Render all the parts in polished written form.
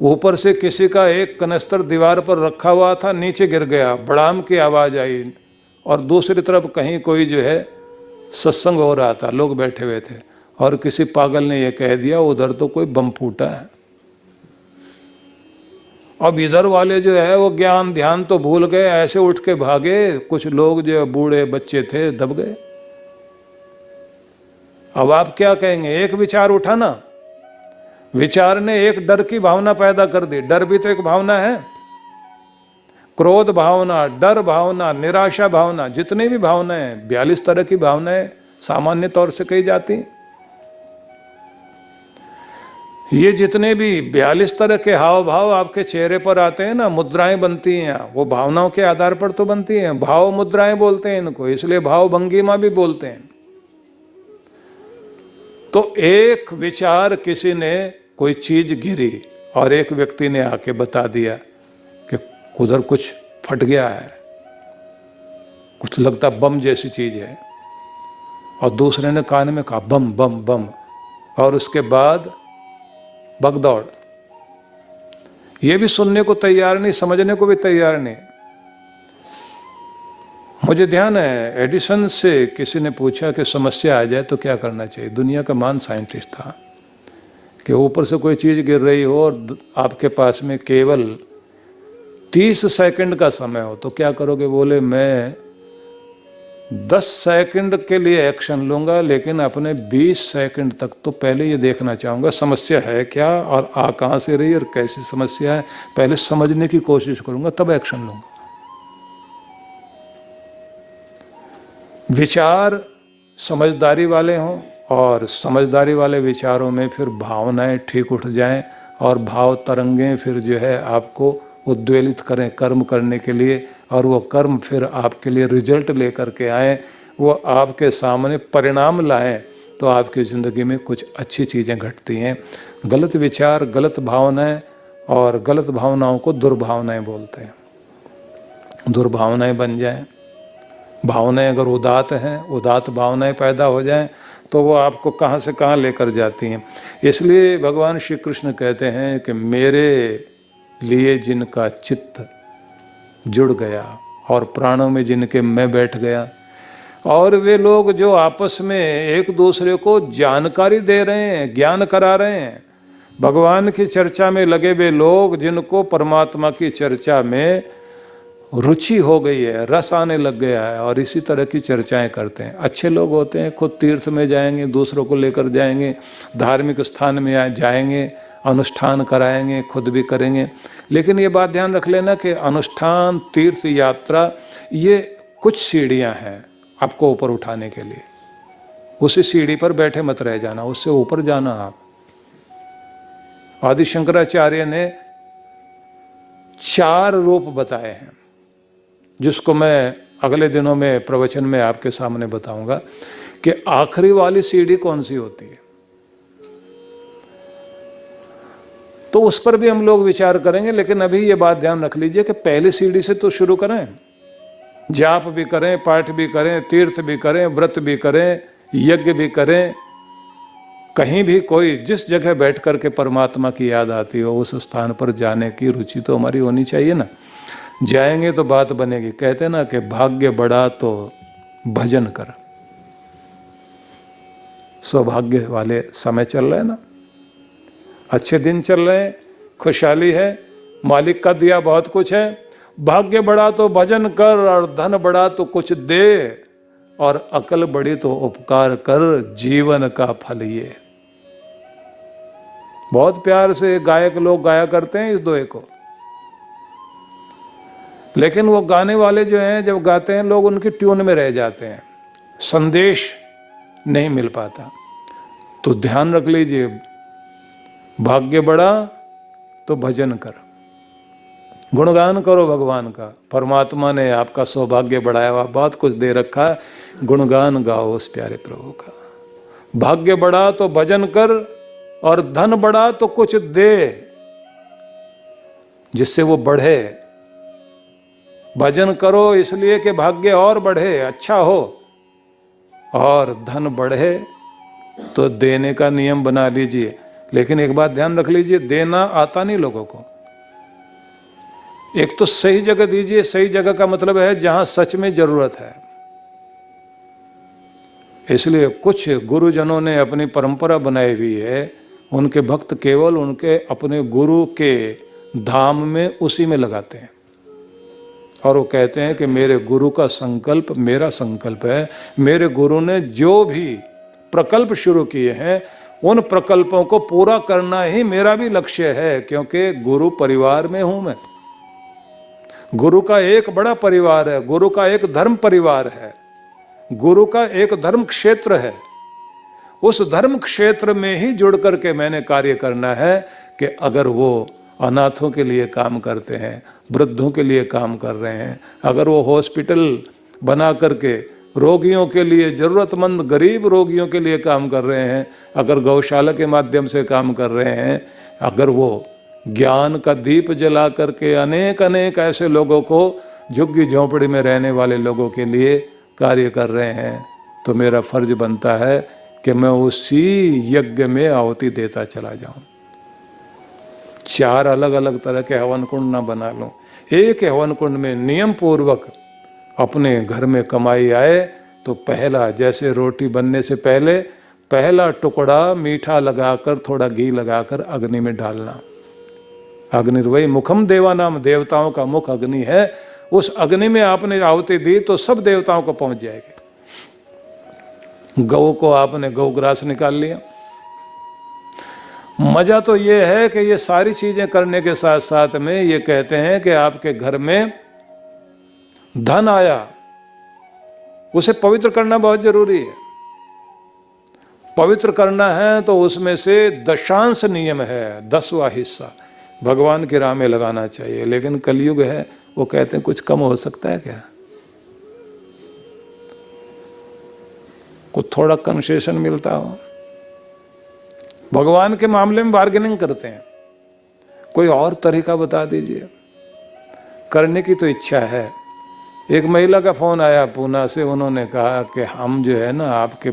ऊपर से किसी का एक कनस्तर दीवार पर रखा हुआ था, नीचे गिर गया, बड़ाम की आवाज आई, और दूसरी तरफ कहीं कोई जो है सत्संग हो रहा था, लोग बैठे हुए थे, और किसी पागल ने यह कह दिया उधर तो कोई बम फूटा है। अब इधर वाले जो है वो ज्ञान ध्यान तो भूल गए, ऐसे उठ के भागे, कुछ लोग जो बूढ़े बच्चे थे दब गए। अब आप क्या कहेंगे? एक विचार उठा ना, विचार ने एक डर की भावना पैदा कर दी। डर भी तो एक भावना है। क्रोध भावना, डर भावना, निराशा भावना, जितनी भी भावनाएं, 42 तरह की भावनाएं सामान्य तौर से कही जाती। ये जितने भी 42 तरह के हाव भाव आपके चेहरे पर आते हैं ना, मुद्राएं बनती हैं, वो भावनाओं के आधार पर तो बनती हैं। भाव मुद्राएं बोलते हैं इनको, इसलिए भाव भंगिमा भी बोलते हैं। तो एक विचार, किसी ने कोई चीज गिरी और एक व्यक्ति ने आके बता दिया कि उधर कुछ फट गया है, कुछ लगता बम जैसी चीज है, और दूसरे ने कान में कहा बम बम बम, और उसके बाद भगदौड़। ये भी सुनने को तैयार नहीं, समझने को भी तैयार नहीं। मुझे ध्यान है, एडिसन से किसी ने पूछा कि समस्या आ जाए तो क्या करना चाहिए। दुनिया का महान साइंटिस्ट था, कि ऊपर से कोई चीज़ गिर रही हो और आपके पास में केवल 30 सेकंड का समय हो तो क्या करोगे? बोले मैं 10 सेकंड के लिए एक्शन लूंगा, लेकिन अपने 20 सेकंड तक तो पहले ये देखना चाहूँगा समस्या है क्या, और आ कहाँ से रही और कैसी समस्या है, पहले समझने की कोशिश करूँगा, तब एक्शन लूँगा। विचार समझदारी वाले हों, और समझदारी वाले विचारों में फिर भावनाएं ठीक उठ जाएं, और भाव तरंगें फिर जो है आपको उद्वेलित करें कर्म करने के लिए, और वो कर्म फिर आपके लिए रिजल्ट लेकर के आए, वो आपके सामने परिणाम लाएं, तो आपकी ज़िंदगी में कुछ अच्छी चीज़ें घटती हैं। गलत विचार, गलत भावनाएं, और गलत भावनाओं को दुर्भावनाएं बोलते हैं। दुर्भावनाएं बन जाएं, भावनाएं अगर उदात हैं, उदात भावनाएं पैदा हो जाएं, तो वो आपको कहाँ से कहाँ लेकर जाती हैं। इसलिए भगवान श्री कृष्ण कहते हैं कि मेरे लिए जिनका चित्त जुड़ गया और प्राणों में जिनके मैं बैठ गया, और वे लोग जो आपस में एक दूसरे को जानकारी दे रहे हैं, ज्ञान करा रहे हैं, भगवान की चर्चा में लगे वे लोग जिनको परमात्मा की चर्चा में रुचि हो गई है, रस आने लग गया है, और इसी तरह की चर्चाएं करते हैं। अच्छे लोग होते हैं, खुद तीर्थ में जाएंगे, दूसरों को लेकर जाएंगे, धार्मिक स्थान में जाएंगे, अनुष्ठान कराएंगे, खुद भी करेंगे। लेकिन ये बात ध्यान रख लेना कि अनुष्ठान, तीर्थ यात्रा, ये कुछ सीढ़ियां हैं आपको ऊपर उठाने के लिए। उसी सीढ़ी पर बैठे मत रह जाना, उससे ऊपर जाना आप। आदि शंकराचार्य ने 4 रूप बताए हैं, जिसको मैं अगले दिनों में प्रवचन में आपके सामने बताऊंगा कि आखिरी वाली सीढ़ी कौन सी होती है। तो उस पर भी हम लोग विचार करेंगे, लेकिन अभी ये बात ध्यान रख लीजिए कि पहली सीढ़ी से तो शुरू करें। जाप भी करें, पाठ भी करें, तीर्थ भी करें, व्रत भी करें, यज्ञ भी करें, कहीं भी कोई जिस जगह बैठ करके परमात्मा की याद आती हो उस स्थान पर जाने की रुचि तो हमारी होनी चाहिए ना। जाएंगे तो बात बनेगी। कहते ना कि भाग्य बढ़ा तो भजन कर। सौभाग्य वाले समय चल रहे हैं ना, अच्छे दिन चल रहे हैं, खुशहाली है, मालिक का दिया बहुत कुछ है। भाग्य बढ़ा तो भजन कर, और धन बढ़ा तो कुछ दे, और अकल बढ़ी तो उपकार कर, जीवन का फल ये। बहुत प्यार से गायक लोग गाया करते हैं इस दोहे को, लेकिन वो गाने वाले जो हैं जब गाते हैं लोग उनकी ट्यून में रह जाते हैं, संदेश नहीं मिल पाता। तो ध्यान रख लीजिए, भाग्य बढ़ा तो भजन कर, गुणगान करो भगवान का। परमात्मा ने आपका सौभाग्य बढ़ाया हुआ, बहुत कुछ दे रखा है, गुणगान गाओ उस प्यारे प्रभु का। भाग्य बढ़ा तो भजन कर, और धन बढ़ा तो कुछ दे, जिससे वो बढ़े। भजन करो इसलिए कि भाग्य और बढ़े, अच्छा हो, और धन बढ़े तो देने का नियम बना लीजिए। लेकिन एक बात ध्यान रख लीजिए, देना आता नहीं लोगों को। एक तो सही जगह दीजिए। सही जगह का मतलब है जहां सच में जरूरत है। इसलिए कुछ गुरुजनों ने अपनी परंपरा बनाई हुई है, उनके भक्त केवल उनके अपने गुरु के धाम में उसी में लगाते हैं, और वो कहते हैं कि मेरे गुरु का संकल्प मेरा संकल्प है। मेरे गुरु ने जो भी प्रकल्प शुरू किए हैं उन प्रकल्पों को पूरा करना ही मेरा भी लक्ष्य है, क्योंकि गुरु परिवार में हूं मैं। गुरु का एक बड़ा परिवार है, गुरु का एक धर्म परिवार है, गुरु का एक धर्म क्षेत्र है। उस धर्म क्षेत्र में ही जुड़ करके मैंने कार्य करना है कि अगर वो अनाथों के लिए काम करते हैं, वृद्धों के लिए काम कर रहे हैं, अगर वो हॉस्पिटल बना करके रोगियों के लिए, जरूरतमंद गरीब रोगियों के लिए काम कर रहे हैं, अगर गौशाला के माध्यम से काम कर रहे हैं, अगर वो ज्ञान का दीप जला करके अनेक अनेक ऐसे लोगों को, झुग्गी झोंपड़ी में रहने वाले लोगों के लिए कार्य कर रहे हैं, तो मेरा फर्ज बनता है कि मैं उसी यज्ञ में आहुति देता चला जाऊं। 4 अलग अलग तरह के हवन कुंड ना बना लूं। एक हवन कुंड में नियम पूर्वक अपने घर में कमाई आए तो पहला, जैसे रोटी बनने से पहले पहला टुकड़ा मीठा लगाकर, थोड़ा घी लगाकर अग्नि में डालना। अग्निर्वै मुखम देवानाम, देवताओं का मुख अग्नि है। उस अग्नि में आपने आहुति दी तो सब देवताओं को पहुंच जाएगी। गौ को आपने गौग्रास निकाल लिया। मजा तो ये है कि ये सारी चीजें करने के साथ साथ में ये कहते हैं कि आपके घर में धन आया, उसे पवित्र करना बहुत जरूरी है। पवित्र करना है तो उसमें से दशांश नियम है, 10वां हिस्सा भगवान की राह में लगाना चाहिए। लेकिन कलयुग है, वो कहते हैं कुछ कम हो सकता है क्या? कुछ थोड़ा कंसेशन मिलता हो। भगवान के मामले में बार्गेनिंग करते हैं, कोई और तरीका बता दीजिए। करने की तो इच्छा है। एक महिला का फोन आया पूना से, उन्होंने कहा कि हम जो है ना आपके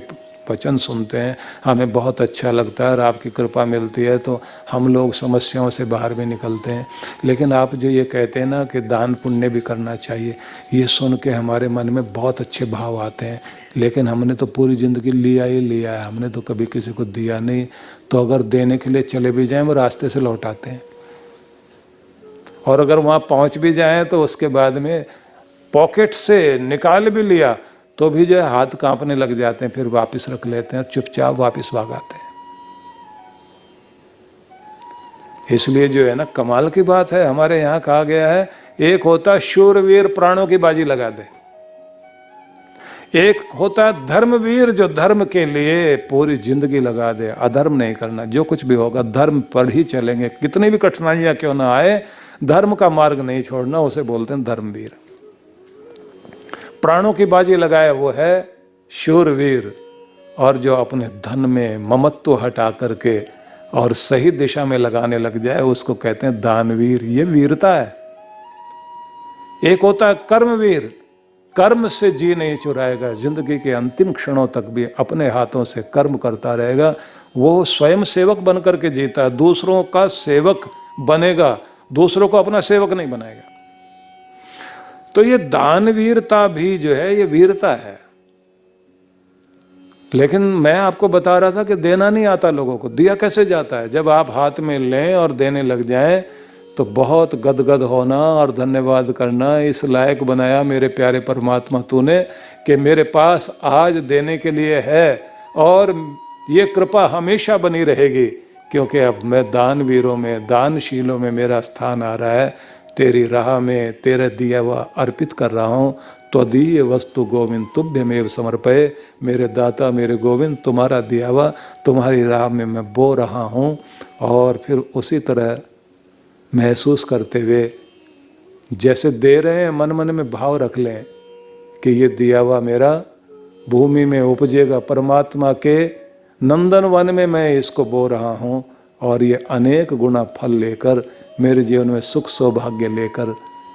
वचन सुनते हैं, हमें बहुत अच्छा लगता है और आपकी कृपा मिलती है तो हम लोग समस्याओं से बाहर भी निकलते हैं। लेकिन आप जो ये कहते हैं ना कि दान पुण्य भी करना चाहिए, ये सुन के हमारे मन में बहुत अच्छे भाव आते हैं। लेकिन हमने तो पूरी ज़िंदगी लिया ही लिया है, हमने तो कभी किसी को दिया नहीं। तो अगर देने के लिए चले भी जाएं वो रास्ते से लौट आते हैं, और अगर वहाँ पहुँच भी जाएँ तो उसके बाद में पॉकेट से निकाल भी लिया तो भी जो है हाथ कांपने लग जाते हैं, फिर वापस रख लेते हैं, चुपचाप वापस भाग आते हैं। इसलिए जो है ना कमाल की बात है, हमारे यहाँ कहा गया है एक होता शूरवीर प्राणों की बाजी लगा दे, एक होता धर्मवीर जो धर्म के लिए पूरी जिंदगी लगा दे। अधर्म नहीं करना, जो कुछ भी होगा धर्म पर ही चलेंगे, कितनी भी कठिनाइयां क्यों ना आए, धर्म का मार्ग नहीं छोड़ना, उसे बोलते हैं धर्मवीर। प्राणों की बाजी लगाए वो है शूरवीर, और जो अपने धन में ममत्व हटा करके और सही दिशा में लगाने लग जाए उसको कहते हैं दानवीर। ये वीरता है। एक होता है कर्मवीर, कर्म से जी नहीं चुराएगा, जिंदगी के अंतिम क्षणों तक भी अपने हाथों से कर्म करता रहेगा। वो स्वयं सेवक बन करके जीता है, दूसरों का सेवक बनेगा, दूसरों को अपना सेवक नहीं बनाएगा। तो ये दानवीरता भी जो है ये वीरता है। लेकिन मैं आपको बता रहा था कि देना नहीं आता लोगों को। दिया कैसे जाता है? जब आप हाथ में लें और देने लग जाएं तो बहुत गदगद होना और धन्यवाद करना, इस लायक बनाया मेरे प्यारे परमात्मा तूने कि मेरे पास आज देने के लिए है, और ये कृपा हमेशा बनी रहेगी, क्योंकि अब मैं दानवीरों में, दानशीलों में मेरा स्थान आ रहा है। तेरी राह में तेरा दिया हुआ अर्पित कर रहा हूँ। त्वदीय वस्तु गोविंद तुभ्यमेव समर्पये, मेरे दाता मेरे गोविंद तुम्हारा दिया हुआ तुम्हारी राह में मैं बो रहा हूँ। और फिर उसी तरह महसूस करते हुए जैसे दे रहे हैं, मन मन में भाव रख लें कि ये दिया हुआ मेरा भूमि में उपजेगा, परमात्मा के नंदन वन में मैं इसको बो रहा हूँ, और ये अनेक गुना फल लेकर मेरे जीवन में सुख सौभाग्य लेकर,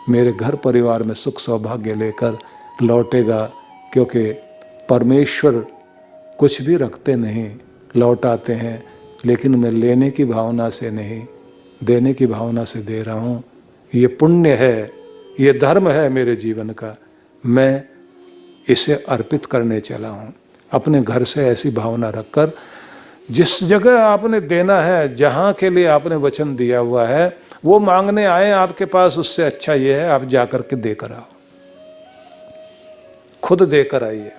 मेरे घर परिवार में सुख सौभाग्य लेकर लौटेगा। क्योंकि परमेश्वर कुछ भी रखते नहीं, लौटाते हैं। लेकिन मैं लेने की भावना से नहीं, देने की भावना से दे रहा हूँ। ये पुण्य है, ये धर्म है मेरे जीवन का, मैं इसे अर्पित करने चला हूँ। अपने घर से ऐसी भावना रखकर जिस जगह आपने देना है, जहाँ के लिए आपने वचन दिया हुआ है, वो मांगने आए आपके पास, उससे अच्छा ये है आप जाकर के देकर आओ। खुद देकर आइए।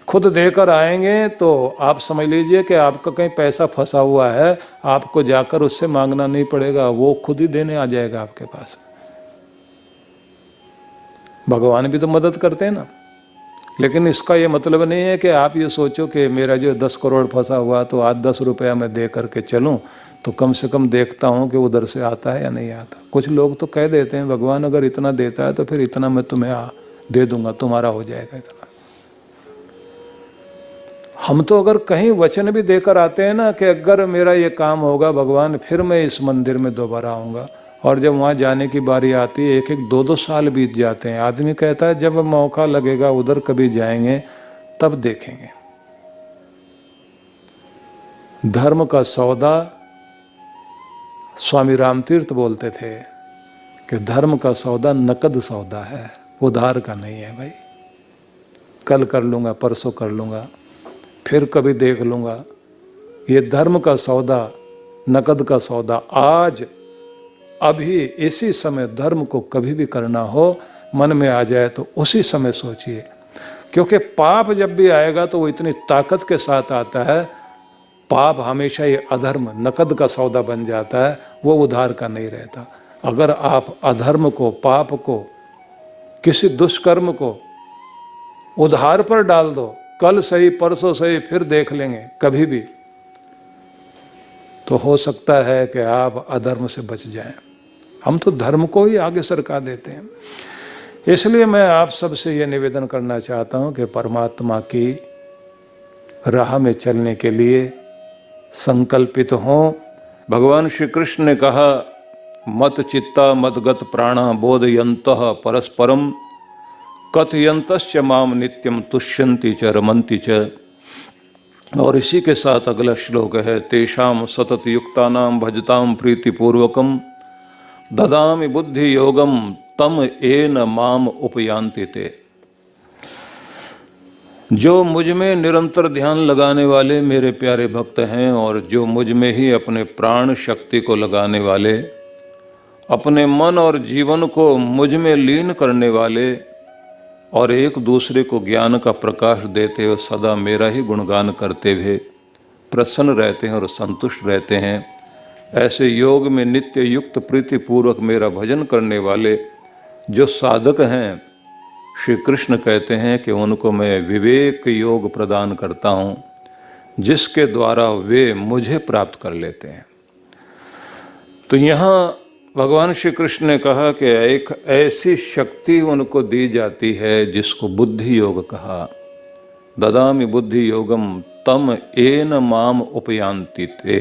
खुद देकर आएंगे तो आप समझ लीजिए कि आपका कहीं पैसा फंसा हुआ है, आपको जाकर उससे मांगना नहीं पड़ेगा, वो खुद ही देने आ जाएगा आपके पास। भगवान भी तो मदद करते हैं ना। लेकिन इसका ये मतलब नहीं है कि आप ये सोचो कि मेरा जो 10 करोड़ फंसा हुआ तो आज 10 रुपया मैं दे करके चलूं तो कम से कम देखता हूं कि उधर से आता है या नहीं आता। कुछ लोग तो कह देते हैं भगवान अगर इतना देता है तो फिर इतना मैं तुम्हें दे दूंगा, तुम्हारा हो जाएगा इतना। हम तो अगर कहीं वचन भी देकर आते हैं ना कि अगर मेरा ये काम होगा भगवान फिर मैं इस मंदिर में दोबारा आऊँगा, और जब वहाँ जाने की बारी आती है 1-1, 2-2 साल बीत जाते हैं। आदमी कहता है जब मौका लगेगा उधर कभी जाएंगे तब देखेंगे। धर्म का सौदा, स्वामी रामतीर्थ बोलते थे कि धर्म का सौदा नकद सौदा है, उधार का नहीं है भाई। कल कर लूँगा, परसों कर लूँगा, फिर कभी देख लूँगा। ये धर्म का सौदा, नकद का सौदा आज अभी इसी समय धर्म को कभी भी करना हो, मन में आ जाए तो उसी समय सोचिए। क्योंकि पाप जब भी आएगा तो वो इतनी ताकत के साथ आता है, पाप हमेशा ये अधर्म, नकद का सौदा बन जाता है, वो उधार का नहीं रहता। अगर आप अधर्म को, पाप को, किसी दुष्कर्म को उधार पर डाल दो, कल सही परसों सही फिर देख लेंगे कभी भी, तो हो सकता है कि आप अधर्म से बच जाएं। हम तो धर्म को ही आगे सरका देते हैं। इसलिए मैं आप सबसे ये निवेदन करना चाहता हूँ कि परमात्मा की राह में चलने के लिए संकल्पित हों। भगवान श्री कृष्ण ने कहा, मत चित्ता मदगत प्राणा बोधयन्तः परस्परम कथयन्तश्च माम नित्यम तुष्यन्ति च रमन्ति च। और इसी के साथ अगला श्लोक है, तेषाम सतत युक्तानाम भजताम प्रीतिपूर्वकम ददामि बुद्धि योगम तम येन माम उपयान्ति ते। जो मुझ में निरंतर ध्यान लगाने वाले मेरे प्यारे भक्त हैं और जो मुझ में ही अपने प्राण शक्ति को लगाने वाले, अपने मन और जीवन को मुझ में लीन करने वाले और एक दूसरे को ज्ञान का प्रकाश देते हुए सदा मेरा ही गुणगान करते हुए प्रसन्न रहते हैं और संतुष्ट रहते हैं, ऐसे योग में नित्य युक्त प्रीतिपूर्वक मेरा भजन करने वाले जो साधक हैं, श्री कृष्ण कहते हैं कि उनको मैं विवेक योग प्रदान करता हूँ, जिसके द्वारा वे मुझे प्राप्त कर लेते हैं। तो यहाँ भगवान श्री कृष्ण ने कहा कि एक ऐसी शक्ति उनको दी जाती है जिसको बुद्धि योग कहा। ददामि बुद्धि योगम तम येन माम उपयान्ति ते।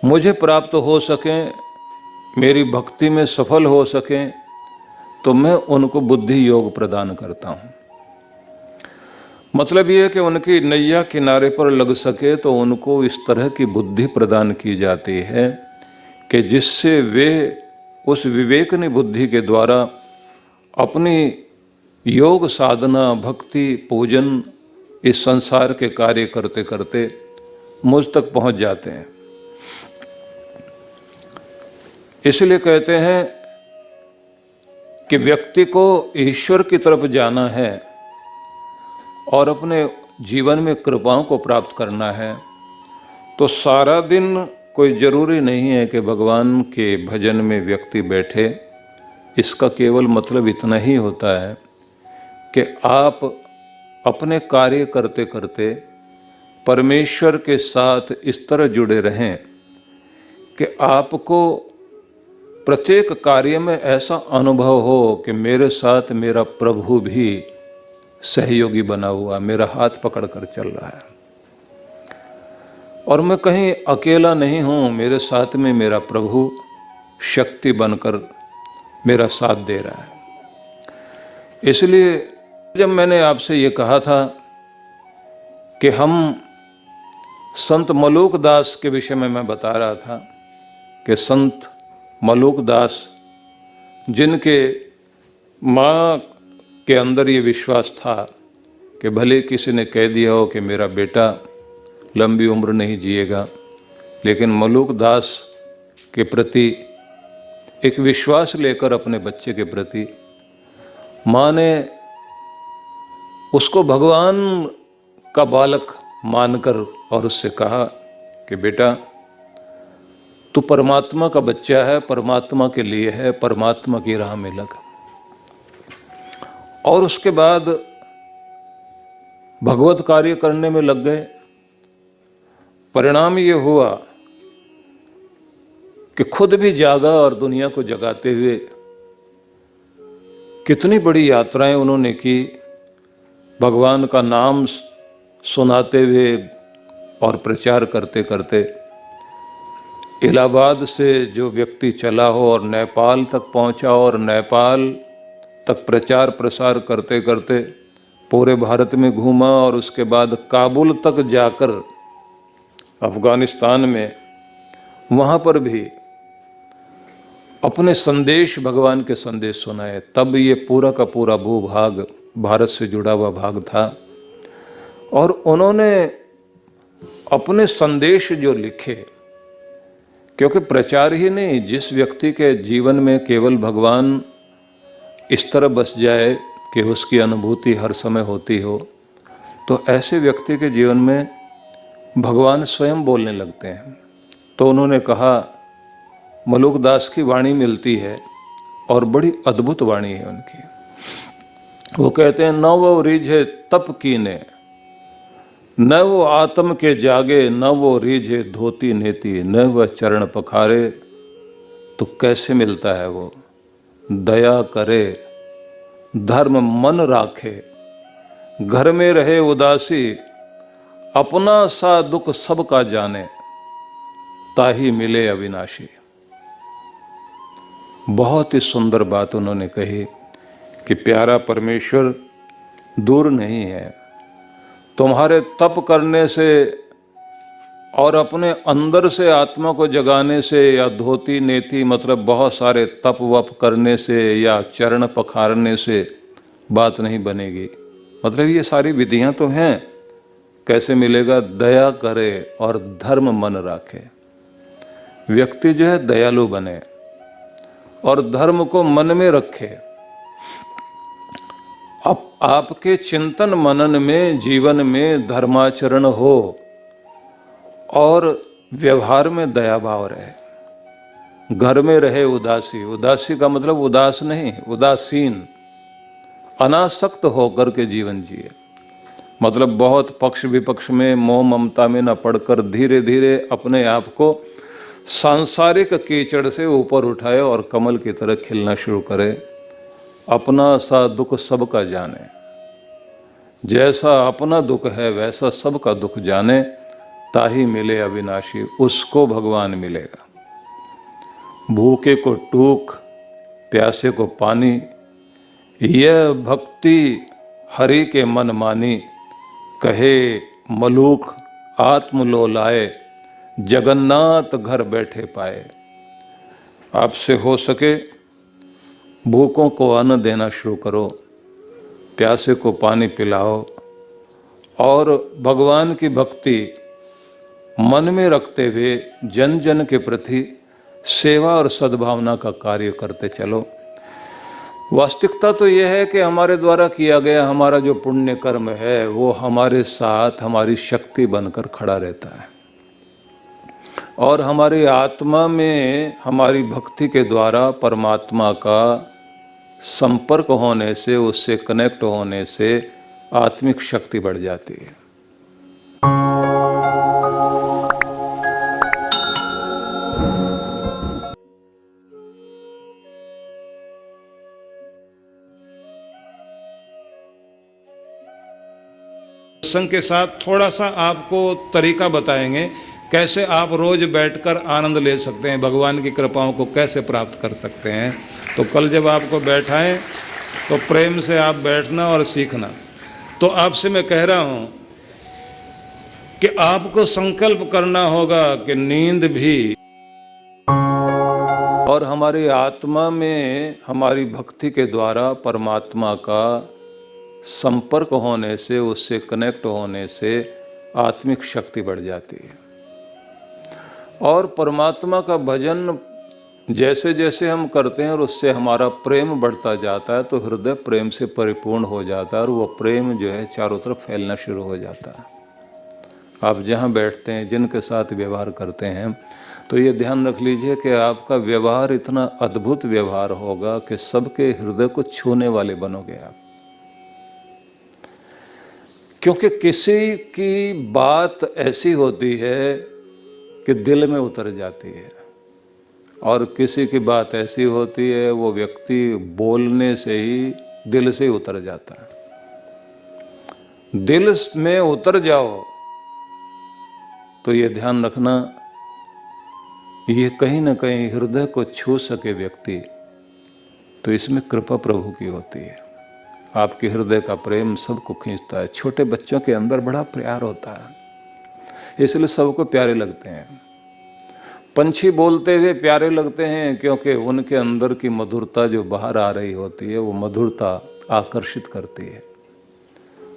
मुझे प्राप्त हो सकें, मेरी भक्ति में सफल हो सकें, तो मैं उनको बुद्धि योग प्रदान करता हूँ। मतलब ये है कि उनकी नैया किनारे पर लग सके तो उनको इस तरह की बुद्धि प्रदान की जाती है कि जिससे वे उस विवेकनी बुद्धि के द्वारा अपनी योग साधना, भक्ति, पूजन, इस संसार के कार्य करते करते मुझ तक पहुंच जाते हैं। इसलिए कहते हैं कि व्यक्ति को ईश्वर की तरफ जाना है और अपने जीवन में कृपाओं को प्राप्त करना है, तो सारा दिन कोई ज़रूरी नहीं है कि भगवान के भजन में व्यक्ति बैठे। इसका केवल मतलब इतना ही होता है कि आप अपने कार्य करते करते परमेश्वर के साथ इस तरह जुड़े रहें कि आपको प्रत्येक कार्य में ऐसा अनुभव हो कि मेरे साथ मेरा प्रभु भी सहयोगी बना हुआ, मेरा हाथ पकड़ कर चल रहा है और मैं कहीं अकेला नहीं हूँ, मेरे साथ में मेरा प्रभु शक्ति बनकर मेरा साथ दे रहा है। इसलिए जब मैंने आपसे ये कहा था कि हम संत मलूक दास के विषय में मैं बता रहा था कि संत मलूक दास, जिनके माँ के अंदर ये विश्वास था कि भले किसी ने कह दिया हो कि मेरा बेटा लंबी उम्र नहीं जिएगा, लेकिन मलूक दास के प्रति एक विश्वास लेकर अपने बच्चे के प्रति माँ ने उसको भगवान का बालक मानकर और उससे कहा कि बेटा तू परमात्मा का बच्चा है, परमात्मा के लिए है, परमात्मा की राह में लग। और उसके बाद भगवत कार्य करने में लग गए। परिणाम ये हुआ कि खुद भी जागा और दुनिया को जगाते हुए कितनी बड़ी यात्राएं उन्होंने की, भगवान का नाम सुनाते हुए और प्रचार करते करते। इलाहाबाद से जो व्यक्ति चला हो और नेपाल तक पहुंचा और नेपाल तक प्रचार प्रसार करते करते पूरे भारत में घूमा और उसके बाद काबुल तक जाकर अफगानिस्तान में वहाँ पर भी अपने संदेश, भगवान के संदेश सुनाए। तब ये पूरा का पूरा भूभाग भारत से जुड़ा हुआ भाग था और उन्होंने अपने संदेश जो लिखे, क्योंकि प्रचार ही नहीं, जिस व्यक्ति के जीवन में केवल भगवान इस तरह बस जाए कि उसकी अनुभूति हर समय होती हो, तो ऐसे व्यक्ति के जीवन में भगवान स्वयं बोलने लगते हैं। तो उन्होंने कहा, मलूक दास की वाणी मिलती है और बड़ी अद्भुत वाणी है उनकी। वो कहते हैं, न वो रीझे तप कीने, न वो आत्म के जागे, न वो रीझे धोती नेति, न वह चरण पखारे। तो कैसे मिलता है वो? दया करे, धर्म मन राखे, घर में रहे उदासी, अपना सा दुख सबका जाने, ताही मिले अविनाशी। बहुत ही सुंदर बात उन्होंने कही कि प्यारा परमेश्वर दूर नहीं है। तुम्हारे तप करने से और अपने अंदर से आत्मा को जगाने से, या धोती नेति मतलब बहुत सारे तप वप करने से या चरण पखारने से बात नहीं बनेगी। मतलब ये सारी विधियां तो हैं, कैसे मिलेगा? दया करे और धर्म मन राखे। व्यक्ति जो है दयालु बने और धर्म को मन में रखे। अब आपके चिंतन मनन में, जीवन में धर्माचरण हो और व्यवहार में दया भाव रहे। घर में रहे उदासी, उदासी का मतलब उदास नहीं, उदासीन, अनासक्त होकर के जीवन जिए। मतलब बहुत पक्ष विपक्ष में, मोह ममता में न पड़कर धीरे धीरे अपने आप को सांसारिक कीचड़ से ऊपर उठाए और कमल की तरह खिलना शुरू करे। अपना सा दुख सबका जाने, जैसा अपना दुख है वैसा सबका दुख जाने, ताही मिले अविनाशी। उसको भगवान मिलेगा। भूखे को टूक, प्यासे को पानी, यह भक्ति हरि के मन मानी। कहे मलूक आत्म लो लाए, जगन्नाथ घर बैठे पाए। आपसे हो सके भूखों को अन्न देना शुरू करो, प्यासे को पानी पिलाओ और भगवान की भक्ति मन में रखते हुए जन जन के प्रति सेवा और सद्भावना का कार्य करते चलो। वास्तविकता तो यह है कि हमारे द्वारा किया गया हमारा जो पुण्य कर्म है वो हमारे साथ हमारी शक्ति बनकर खड़ा रहता है और हमारी आत्मा में हमारी भक्ति के द्वारा परमात्मा का संपर्क होने से, उससे कनेक्ट होने से आत्मिक शक्ति बढ़ जाती है। सत्संग के साथ थोड़ा सा आपको तरीका बताएंगे कैसे आप रोज बैठकर आनंद ले सकते हैं, भगवान की कृपाओं को कैसे प्राप्त कर सकते हैं। तो कल जब आपको बैठाएं तो प्रेम से आप बैठना और सीखना। तो आपसे मैं कह रहा हूं कि आपको संकल्प करना होगा कि नींद भी और हमारी आत्मा में हमारी भक्ति के द्वारा परमात्मा का संपर्क होने से, उससे कनेक्ट होने से आत्मिक शक्ति बढ़ जाती है। और परमात्मा का भजन जैसे जैसे हम करते हैं और उससे हमारा प्रेम बढ़ता जाता है तो हृदय प्रेम से परिपूर्ण हो जाता है और वो प्रेम जो है चारों तरफ फैलना शुरू हो जाता है। आप जहाँ बैठते हैं, जिनके साथ व्यवहार करते हैं, तो ये ध्यान रख लीजिए कि आपका व्यवहार इतना अद्भुत व्यवहार होगा कि सबके हृदय को छूने वाले बनोगे आप। क्योंकि किसी की बात ऐसी होती है कि दिल में उतर जाती है और किसी की बात ऐसी होती है वो व्यक्ति बोलने से ही दिल से उतर जाता है। दिल में उतर जाओ तो ये ध्यान रखना, ये कहीं ना कहीं हृदय को छू सके व्यक्ति, तो इसमें कृपा प्रभु की होती है। आपके हृदय का प्रेम सबको खींचता है। छोटे बच्चों के अंदर बड़ा प्यार होता है, इसलिए सबको प्यारे लगते हैं। पंछी बोलते हुए प्यारे लगते हैं क्योंकि उनके अंदर की मधुरता जो बाहर आ रही होती है, वो मधुरता आकर्षित करती है।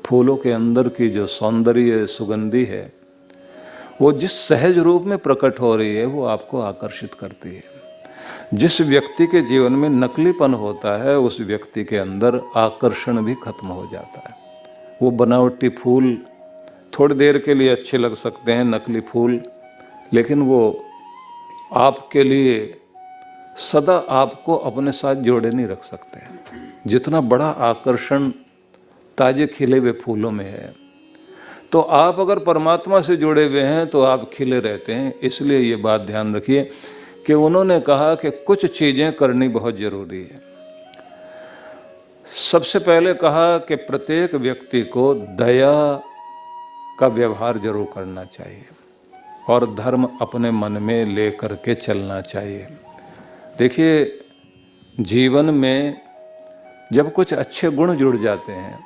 फूलों के अंदर की जो सौंदर्य सुगंधी है, वो जिस सहज रूप में प्रकट हो रही है, वो आपको आकर्षित करती है। जिस व्यक्ति के जीवन में नकलीपन होता है, उस व्यक्ति के अंदर आकर्षण भी खत्म हो जाता है। वो बनावटी फूल थोड़ी देर के लिए अच्छे लग सकते हैं, नकली फूल, लेकिन वो आपके लिए सदा आपको अपने साथ जोड़े नहीं रख सकते। जितना बड़ा आकर्षण ताजे खिले हुए फूलों में है, तो आप अगर परमात्मा से जुड़े हुए हैं तो आप खिले रहते हैं। इसलिए ये बात ध्यान रखिए कि उन्होंने कहा कि कुछ चीज़ें करनी बहुत ज़रूरी है। सबसे पहले कहा कि प्रत्येक व्यक्ति को दया का व्यवहार जरूर करना चाहिए और धर्म अपने मन में ले करके चलना चाहिए। देखिए, जीवन में जब कुछ अच्छे गुण जुड़ जाते हैं,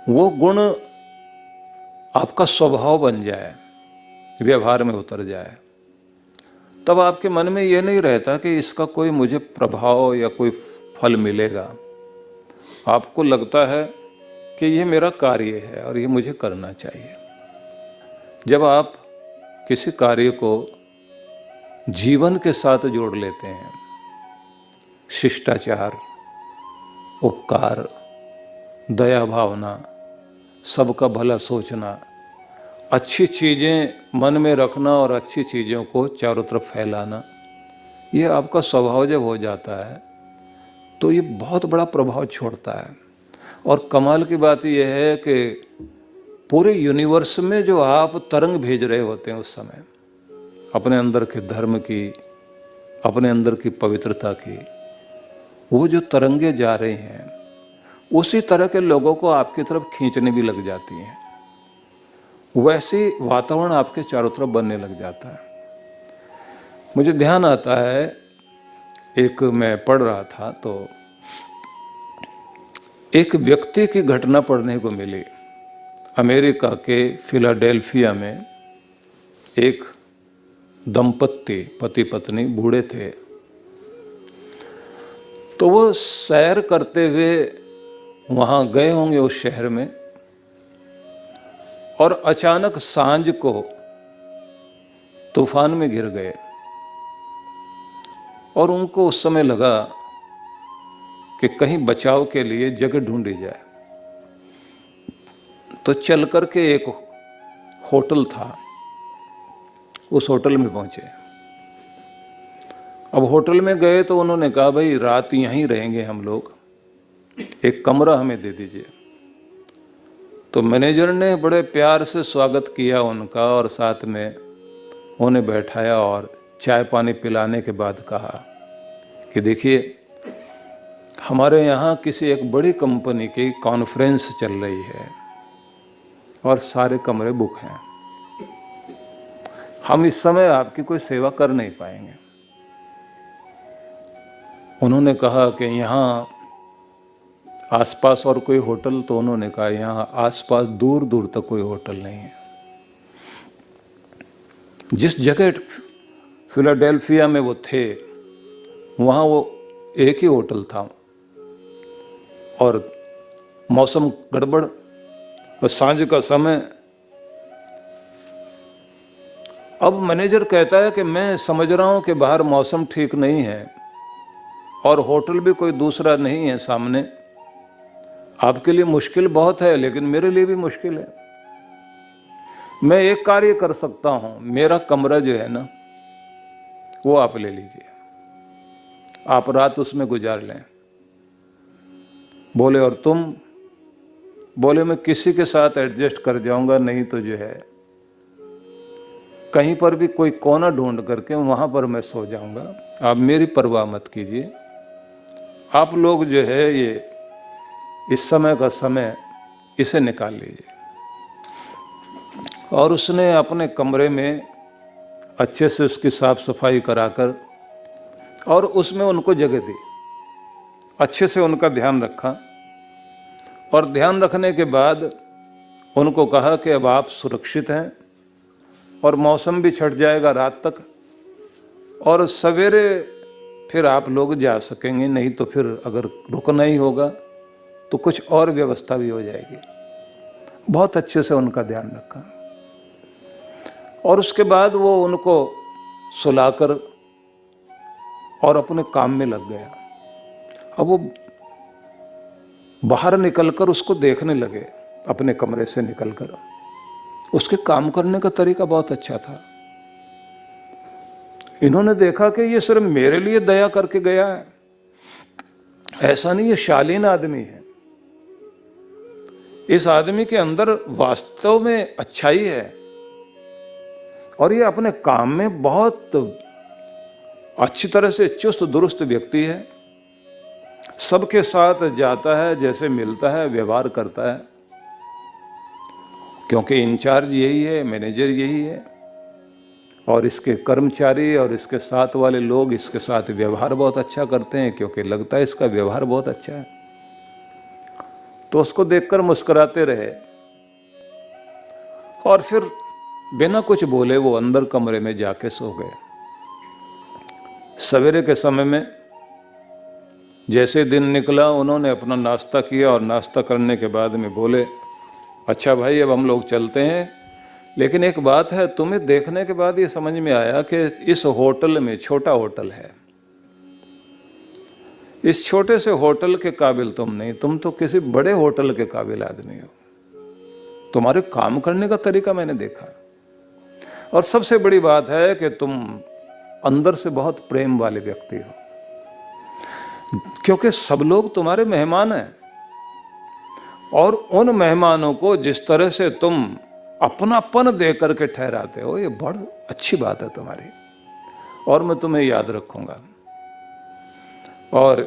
वो गुण आपका स्वभाव बन जाए, व्यवहार में उतर जाए, तब आपके मन में ये नहीं रहता कि इसका कोई मुझे प्रभाव या कोई फल मिलेगा। आपको लगता है कि ये मेरा कार्य है और ये मुझे करना चाहिए। जब आप किसी कार्य को जीवन के साथ जोड़ लेते हैं, शिष्टाचार, उपकार, दया भावना, सबका भला सोचना, अच्छी चीज़ें मन में रखना और अच्छी चीज़ों को चारों तरफ फैलाना, ये आपका स्वभाव जब हो जाता है तो ये बहुत बड़ा प्रभाव छोड़ता है। और कमाल की बात यह है कि पूरे यूनिवर्स में जो आप तरंग भेज रहे होते हैं उस समय, अपने अंदर के धर्म की, अपने अंदर की पवित्रता की, वो जो तरंगे जा रही हैं, उसी तरह के लोगों को आपकी तरफ खींचने भी लग जाती हैं। वैसी वातावरण आपके चारों तरफ बनने लग जाता है। मुझे ध्यान आता है, एक मैं पढ़ रहा था तो एक व्यक्ति की घटना पढ़ने को मिली। अमेरिका के फिलाडेल्फिया में एक दंपत्ति, पति पत्नी, बूढ़े थे। तो वो सैर करते हुए वहाँ गए होंगे उस शहर में, और अचानक सांझ को तूफान में गिर गए और उनको उस समय लगा कि कहीं बचाव के लिए जगह ढूंढी जाए। तो चल करके एक होटल था, उस होटल में पहुंचे। अब होटल में गए तो उन्होंने कहा, भाई रात यहीं रहेंगे हम लोग, एक कमरा हमें दे दीजिए। तो मैनेजर ने बड़े प्यार से स्वागत किया उनका और साथ में उन्हें बैठाया और चाय पानी पिलाने के बाद कहा कि देखिए, हमारे यहाँ किसी एक बड़ी कंपनी की कॉन्फ्रेंस चल रही है और सारे कमरे बुक हैं। हम इस समय आपकी कोई सेवा कर नहीं पाएंगे। उन्होंने कहा कि यहाँ आसपास और कोई होटल? तो उन्होंने कहा यहाँ आसपास दूर दूर तक कोई होटल नहीं है। जिस जगह फिलाडेल्फिया में वो थे वहाँ वो एक ही होटल था और मौसम गड़बड़ और सांझ का समय। अब मैनेजर कहता है कि मैं समझ रहा हूँ कि बाहर मौसम ठीक नहीं है और होटल भी कोई दूसरा नहीं है सामने, आपके लिए मुश्किल बहुत है लेकिन मेरे लिए भी मुश्किल है। मैं एक कार्य कर सकता हूँ, मेरा कमरा जो है ना वो आप ले लीजिए, आप रात उसमें गुजार लें। बोले और तुम? बोले मैं किसी के साथ एडजस्ट कर जाऊंगा, नहीं तो जो है कहीं पर भी कोई कोना ढूंढ करके वहां पर मैं सो जाऊंगा, आप मेरी परवाह मत कीजिए। आप लोग जो है ये इस समय का समय इसे निकाल लीजिए। और उसने अपने कमरे में अच्छे से उसकी साफ सफाई कराकर और उसमें उनको जगह दी, अच्छे से उनका ध्यान रखा और ध्यान रखने के बाद उनको कहा कि अब आप सुरक्षित हैं और मौसम भी छट जाएगा रात तक और सवेरे फिर आप लोग जा सकेंगे, नहीं तो फिर अगर रुकना ही होगा तो कुछ और व्यवस्था भी हो जाएगी। बहुत अच्छे से उनका ध्यान रखा और उसके बाद वो उनको सुलाकर और अपने काम में लग गया। अब वो बाहर निकलकर उसको देखने लगे, अपने कमरे से निकलकर। उसके काम करने का तरीका बहुत अच्छा था। इन्होंने देखा कि ये सिर्फ मेरे लिए दया करके गया है, ऐसा नहीं, ये शालीन आदमी है, इस आदमी के अंदर वास्तव में अच्छाई है और ये अपने काम में बहुत अच्छी तरह से चुस्त दुरुस्त व्यक्ति है, सबके साथ जाता है, जैसे मिलता है व्यवहार करता है, क्योंकि इंचार्ज यही है, मैनेजर यही है और इसके कर्मचारी और इसके साथ वाले लोग इसके साथ व्यवहार बहुत अच्छा करते हैं, क्योंकि लगता है इसका व्यवहार बहुत अच्छा है। तो उसको देखकर मुस्कुराते रहे और फिर बिना कुछ बोले वो अंदर कमरे में जाके सो गए। सवेरे के समय में जैसे दिन निकला उन्होंने अपना नाश्ता किया और नाश्ता करने के बाद में बोले, अच्छा भाई अब हम लोग चलते हैं, लेकिन एक बात है, तुम्हें देखने के बाद ये समझ में आया कि इस होटल में, छोटा होटल है, इस छोटे से होटल के काबिल तुम नहीं, तुम तो किसी बड़े होटल के काबिल आदमी हो। तुम्हारे काम करने का तरीका मैंने देखा और सबसे बड़ी बात है कि तुम अंदर से बहुत प्रेम वाले व्यक्ति हो, क्योंकि सब लोग तुम्हारे मेहमान हैं और उन मेहमानों को जिस तरह से तुम अपनापन दे करके ठहराते हो, ये बड़ी अच्छी बात है तुम्हारी और मैं तुम्हें याद रखूंगा। और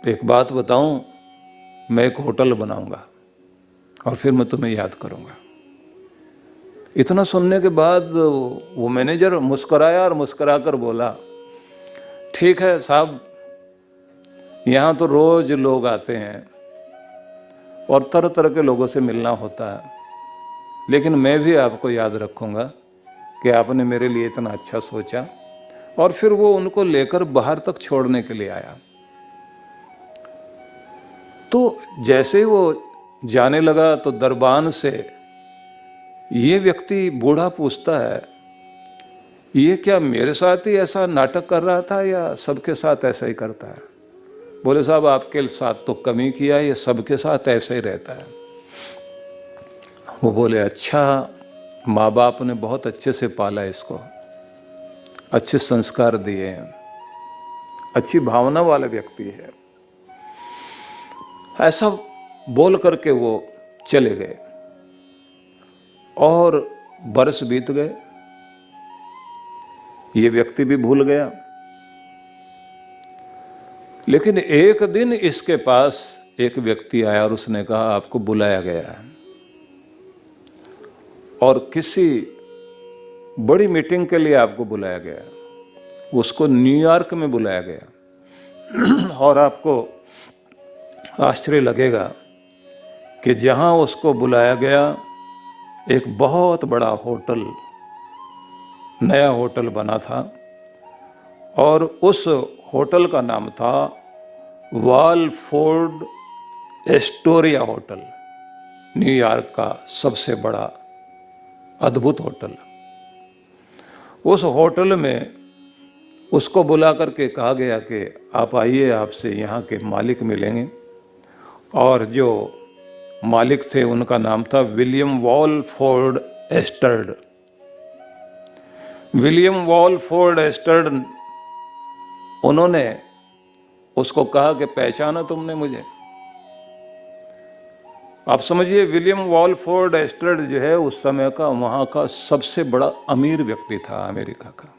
एक बात बताऊं, मैं एक होटल बनाऊंगा और फिर मैं तुम्हें याद करूंगा। इतना सुनने के बाद वो मैनेजर मुस्कुराया और मुस्कुराकर बोला, ठीक है साहब, यहाँ तो रोज लोग आते हैं और तरह तरह के लोगों से मिलना होता है, लेकिन मैं भी आपको याद रखूंगा कि आपने मेरे लिए इतना अच्छा सोचा। और फिर वो उनको लेकर बाहर तक छोड़ने के लिए आया। तो जैसे ही वो जाने लगा तो दरबान से ये व्यक्ति बूढ़ा पूछता है, ये क्या मेरे साथ ही ऐसा नाटक कर रहा था या सबके साथ ऐसा ही करता है? बोले साहब आपके साथ तो कमी किया, ये सबके साथ ऐसा ही रहता है। वो बोले अच्छा, माँ बाप ने बहुत अच्छे से पाला इसको, अच्छे संस्कार दिए हैं, अच्छी भावना वाला व्यक्ति है। ऐसा बोल करके वो चले गए और बरस बीत गए, ये व्यक्ति भी भूल गया। लेकिन एक दिन इसके पास एक व्यक्ति आया और उसने कहा आपको बुलाया गया है और किसी बड़ी मीटिंग के लिए आपको बुलाया गया। उसको न्यूयॉर्क में बुलाया गया और आपको आश्चर्य लगेगा कि जहां उसको बुलाया गया एक बहुत बड़ा होटल नया होटल बना था और उस होटल का नाम था वालफोर्ड एस्टोरिया होटल, न्यूयॉर्क का सबसे बड़ा अद्भुत होटल। उस होटल में उसको बुला करके कहा गया कि आप आइए, आपसे यहाँ के मालिक मिलेंगे। और जो मालिक थे उनका नाम था विलियम वालफोर्ड एस्टर्ड। विलियम वालफोर्ड एस्टर्ड, उन्होंने उसको कहा कि पहचाना तुमने मुझे? आप समझिए, विलियम वालफोर्ड एस्टर्ड जो है उस समय का वहाँ का सबसे बड़ा अमीर व्यक्ति था अमेरिका का।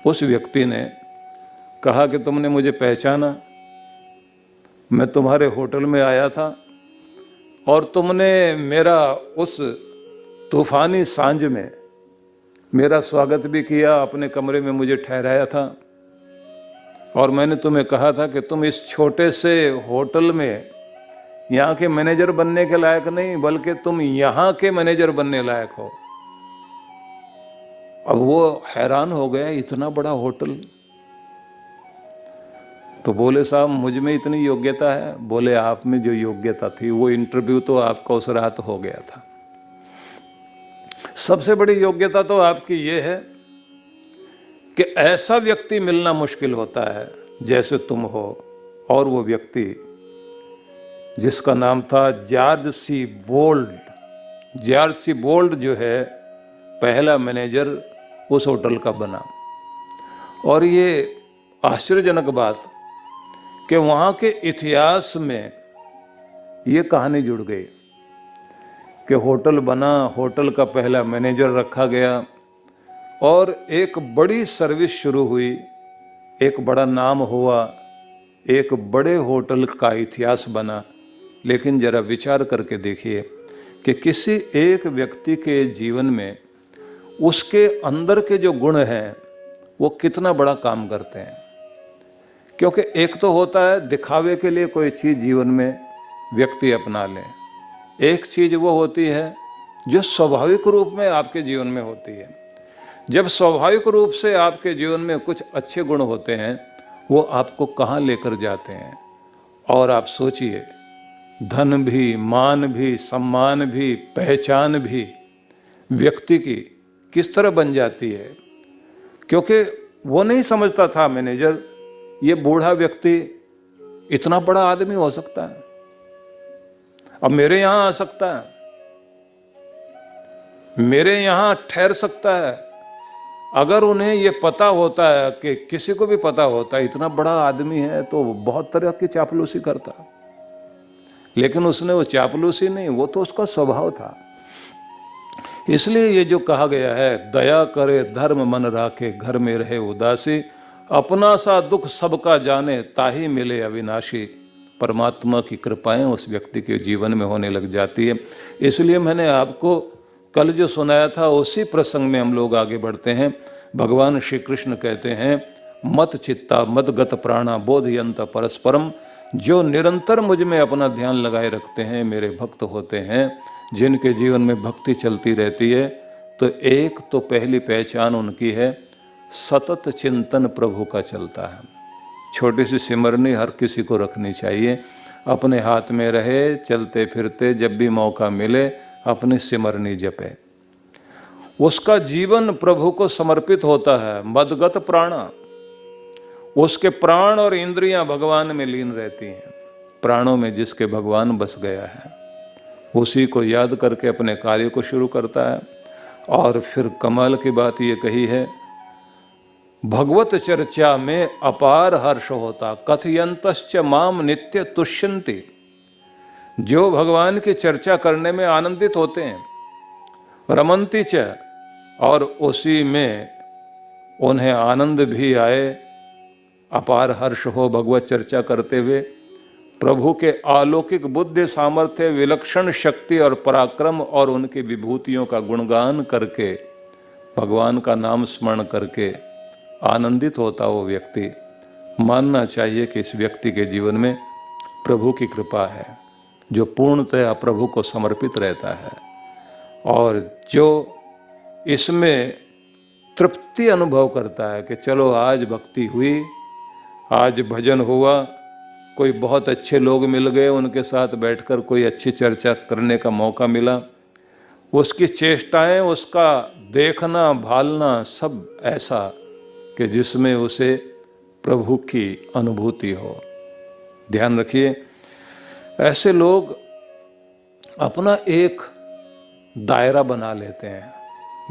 उस व्यक्ति ने कहा कि तुमने मुझे पहचाना? मैं तुम्हारे होटल में आया था और तुमने मेरा उस तूफानी सांझ में मेरा स्वागत भी किया, अपने कमरे में मुझे ठहराया था और मैंने तुम्हें कहा था कि तुम इस छोटे से होटल में यहाँ के मैनेजर बनने के लायक नहीं, बल्कि तुम यहाँ के मैनेजर बनने लायक हो। अब वो हैरान हो गया, इतना बड़ा होटल। तो बोले साहब मुझ में इतनी योग्यता है? बोले आप में जो योग्यता थी वो इंटरव्यू तो आपका उस रात हो गया था। सबसे बड़ी योग्यता तो आपकी ये है कि ऐसा व्यक्ति मिलना मुश्किल होता है जैसे तुम हो। और वो व्यक्ति जिसका नाम था George C Boldt. George C Boldt जो है पहला मैनेजर उस होटल का बना। और ये आश्चर्यजनक बात कि वहाँ के इतिहास में ये कहानी जुड़ गई कि होटल बना, होटल का पहला मैनेजर रखा गया और एक बड़ी सर्विस शुरू हुई, एक बड़ा नाम हुआ, एक बड़े होटल का इतिहास बना। लेकिन जरा विचार करके देखिए कि किसी एक व्यक्ति के जीवन में उसके अंदर के जो गुण हैं वो कितना बड़ा काम करते हैं। क्योंकि एक तो होता है दिखावे के लिए कोई चीज़ जीवन में व्यक्ति अपना ले, एक चीज़ वो होती है जो स्वाभाविक रूप में आपके जीवन में होती है। जब स्वाभाविक रूप से आपके जीवन में कुछ अच्छे गुण होते हैं वो आपको कहाँ लेकर जाते हैं। और आप सोचिए, धन भी, मान भी, सम्मान भी, पहचान भी व्यक्ति की किस तरह बन जाती है। क्योंकि वो नहीं समझता था मैनेजर ये बूढ़ा व्यक्ति इतना बड़ा आदमी हो सकता है, अब मेरे यहाँ आ सकता है, मेरे यहाँ ठहर सकता है। अगर उन्हें ये पता होता है कि किसी को भी पता होता है इतना बड़ा आदमी है तो बहुत तरह की चापलूसी करता, लेकिन उसने वो चापलूसी नहीं, वो तो उसका स्वभाव था। इसलिए ये जो कहा गया है, दया करे धर्म मन राखे घर में रहे उदासी, अपना सा दुख सबका जाने ताही मिले अविनाशी। परमात्मा की कृपाएं उस व्यक्ति के जीवन में होने लग जाती है। इसलिए मैंने आपको कल जो सुनाया था उसी प्रसंग में हम लोग आगे बढ़ते हैं। भगवान श्री कृष्ण कहते हैं, मत चित्ता मत गत प्राणा बोधयंत परस्परम। जो निरंतर मुझ में अपना ध्यान लगाए रखते हैं मेरे भक्त होते हैं, जिनके जीवन में भक्ति चलती रहती है। तो एक तो पहली पहचान उनकी है सतत चिंतन प्रभु का चलता है। छोटी सी सिमरनी हर किसी को रखनी चाहिए, अपने हाथ में रहे, चलते फिरते जब भी मौका मिले अपनी सिमरनी जपे। उसका जीवन प्रभु को समर्पित होता है। मदगत प्राणा, उसके प्राण और इंद्रियां भगवान में लीन रहती हैं। प्राणों में जिसके भगवान बस गया है उसी को याद करके अपने कार्य को शुरू करता है। और फिर कमाल की बात ये कही है, भगवत चर्चा में अपार हर्ष होता, कथयंतश्च माम नित्य तुष्यन्ति। जो भगवान की चर्चा करने में आनंदित होते हैं, रमन्ति च, और उसी में उन्हें आनंद भी आए, अपार हर्ष हो भगवत चर्चा करते हुए। प्रभु के अलौकिक बुद्धि, सामर्थ्य, विलक्षण शक्ति और पराक्रम और उनकी विभूतियों का गुणगान करके, भगवान का नाम स्मरण करके आनंदित होता वो व्यक्ति। मानना चाहिए कि इस व्यक्ति के जीवन में प्रभु की कृपा है, जो पूर्णतया प्रभु को समर्पित रहता है और जो इसमें तृप्ति अनुभव करता है कि चलो आज भक्ति हुई, आज भजन हुआ, कोई बहुत अच्छे लोग मिल गए, उनके साथ बैठकर कोई अच्छी चर्चा करने का मौका मिला, उसकी चेष्टाएं, उसका देखना भालना सब ऐसा कि जिसमें उसे प्रभु की अनुभूति हो। ध्यान रखिए, ऐसे लोग अपना एक दायरा बना लेते हैं,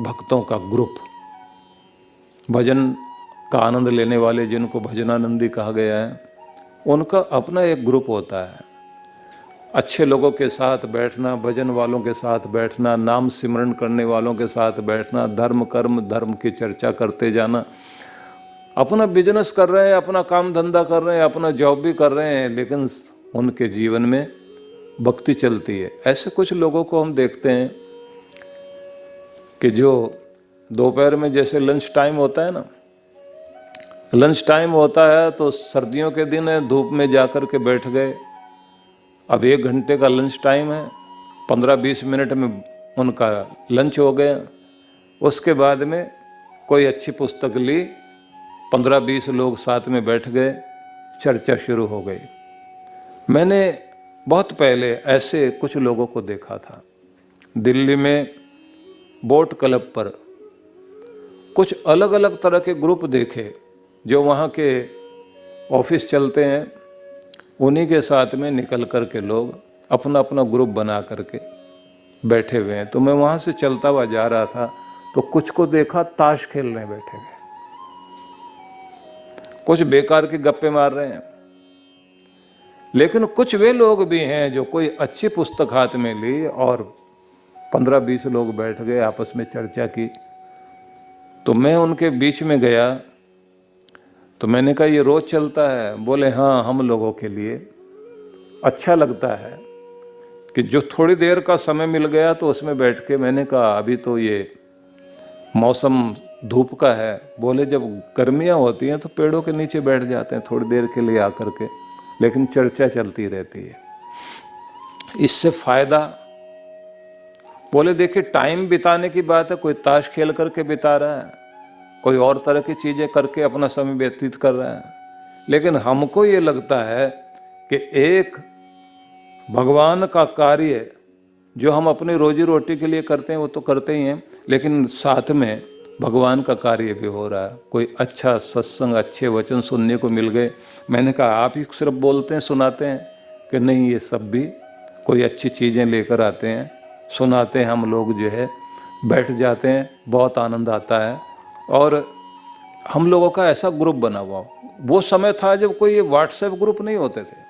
भक्तों का ग्रुप, भजन का आनंद लेने वाले जिनको भजनानंदी कहा गया है, उनका अपना एक ग्रुप होता है। अच्छे लोगों के साथ बैठना, भजन वालों के साथ बैठना, नाम सिमरन करने वालों के साथ बैठना, धर्म कर्म धर्म की चर्चा करते जाना। अपना बिजनेस कर रहे हैं, अपना काम धंधा कर रहे हैं, अपना जॉब भी कर रहे हैं, लेकिन उनके जीवन में भक्ति चलती है। ऐसे कुछ लोगों को हम देखते हैं कि जो दोपहर में जैसे लंच टाइम होता है ना, लंच टाइम होता है तो सर्दियों के दिन है, धूप में जाकर के बैठ गए, अब 1 घंटे का लंच टाइम है, 15-20 मिनट में उनका लंच हो गया, उसके बाद में कोई अच्छी पुस्तक ली, 15-20 लोग साथ में बैठ गए, चर्चा शुरू हो गई। मैंने बहुत पहले ऐसे कुछ लोगों को देखा था। दिल्ली में बोट क्लब पर कुछ अलग अलग तरह के ग्रुप देखे, जो वहाँ के ऑफिस चलते हैं, उन्हीं के साथ में निकल कर के लोग अपना अपना ग्रुप बना करके बैठे हुए हैं। तो मैं वहाँ से चलता हुआ जा रहा था तो कुछ को देखा ताश खेलने बैठे हुए, कुछ बेकार की गप्पे मार रहे हैं। लेकिन कुछ वे लोग भी हैं जो कोई अच्छी पुस्तक हाथ में ली और 15-20 लोग बैठ गए, आपस में चर्चा की। तो मैं उनके बीच में गया तो मैंने कहा ये रोज चलता है? बोले हाँ, हम लोगों के लिए अच्छा लगता है कि जो थोड़ी देर का समय मिल गया तो उसमें बैठ के। मैंने कहा अभी तो ये मौसम धूप का है। बोले जब गर्मियाँ होती हैं तो पेड़ों के नीचे बैठ जाते हैं थोड़ी देर के लिए आकर के, लेकिन चर्चा चलती रहती है, इससे फायदा। बोले देखिए टाइम बिताने की बात है, कोई ताश खेल करके बिता रहा है, कोई और तरह की चीज़ें करके अपना समय व्यतीत कर रहा है, लेकिन हमको ये लगता है कि एक भगवान का कार्य जो हम अपनी रोजी रोटी के लिए करते हैं वो तो करते ही हैं, लेकिन साथ में भगवान का कार्य भी हो रहा है। कोई अच्छा सत्संग, अच्छे वचन सुनने को मिल गए। मैंने कहा आप ही सिर्फ बोलते हैं सुनाते हैं? कि नहीं, ये सब भी कोई अच्छी चीज़ें लेकर आते हैं, सुनाते हैं, हम लोग जो है बैठ जाते हैं, बहुत आनंद आता है। और हम लोगों का ऐसा ग्रुप बना हुआ। वो समय था जब कोई ये व्हाट्सएप ग्रुप नहीं होते थे,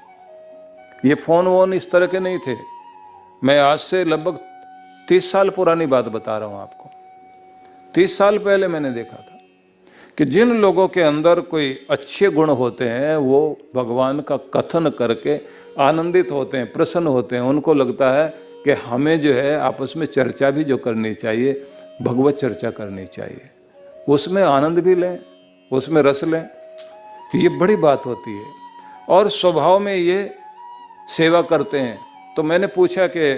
ये फ़ोन वोन इस तरह के नहीं थे। मैं आज से लगभग 30 साल पुरानी बात बता रहा हूँ आपको। 30 साल पहले मैंने देखा था कि जिन लोगों के अंदर कोई अच्छे गुण होते हैं वो भगवान का कथन करके आनंदित होते हैं, प्रसन्न होते हैं। उनको लगता है कि हमें जो है आपस में चर्चा भी जो करनी चाहिए, भगवत चर्चा करनी चाहिए, उसमें आनंद भी लें, उसमें रस लें, तो ये बड़ी बात होती है। और स्वभाव में ये सेवा करते हैं। तो मैंने पूछा कि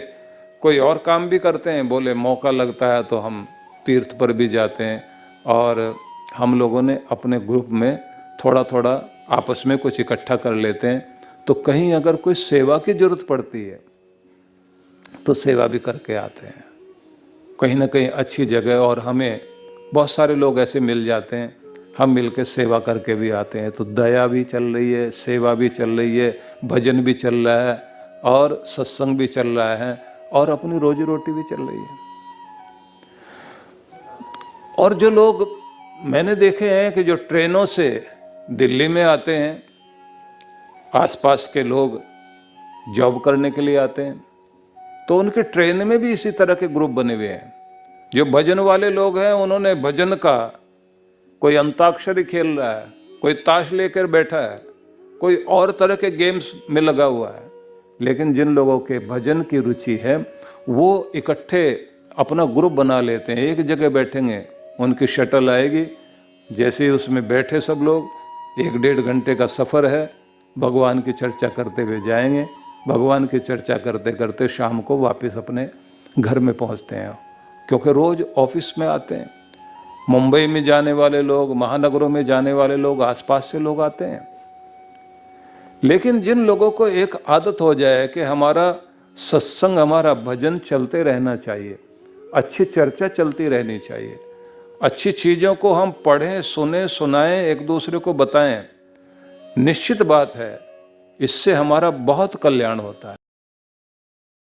कोई और काम भी करते हैं? बोले मौका लगता है तो हम तीर्थ पर भी जाते हैं, और हम लोगों ने अपने ग्रुप में थोड़ा थोड़ा आपस में कुछ इकट्ठा कर लेते हैं, तो कहीं अगर कोई सेवा की जरूरत पड़ती है तो सेवा भी करके आते हैं कहीं ना कहीं अच्छी जगह। और हमें बहुत सारे लोग ऐसे मिल जाते हैं, हम मिलकर सेवा करके भी आते हैं। तो दया भी चल रही है, सेवा भी चल रही है, भजन भी चल रहा है, और सत्संग भी चल रहा है, और अपनी रोजी रोटी भी चल रही है। और जो लोग मैंने देखे हैं कि जो ट्रेनों से दिल्ली में आते हैं, आसपास के लोग जॉब करने के लिए आते हैं, तो उनके ट्रेन में भी इसी तरह के ग्रुप बने हुए हैं। जो भजन वाले लोग हैं उन्होंने भजन का, कोई अंताक्षरी खेल रहा है, कोई ताश लेकर बैठा है, कोई और तरह के गेम्स में लगा हुआ है। लेकिन जिन लोगों के भजन की रुचि है वो इकट्ठे अपना ग्रुप बना लेते हैं, एक जगह बैठेंगे, उनकी शटल आएगी, जैसे ही उसमें बैठे सब लोग, 1-1.5 घंटे का सफ़र है, भगवान की चर्चा करते हुए जाएंगे। भगवान की चर्चा करते करते शाम को वापस अपने घर में पहुंचते हैं, क्योंकि रोज़ ऑफिस में आते हैं। मुंबई में जाने वाले लोग, महानगरों में जाने वाले लोग, आसपास से लोग आते हैं। लेकिन जिन लोगों को एक आदत हो जाए कि हमारा सत्संग, हमारा भजन चलते रहना चाहिए, अच्छी चर्चा चलती रहनी चाहिए, अच्छी चीज़ों को हम पढ़ें, सुने, सुनाएं, एक दूसरे को बताएं, निश्चित बात है इससे हमारा बहुत कल्याण होता है।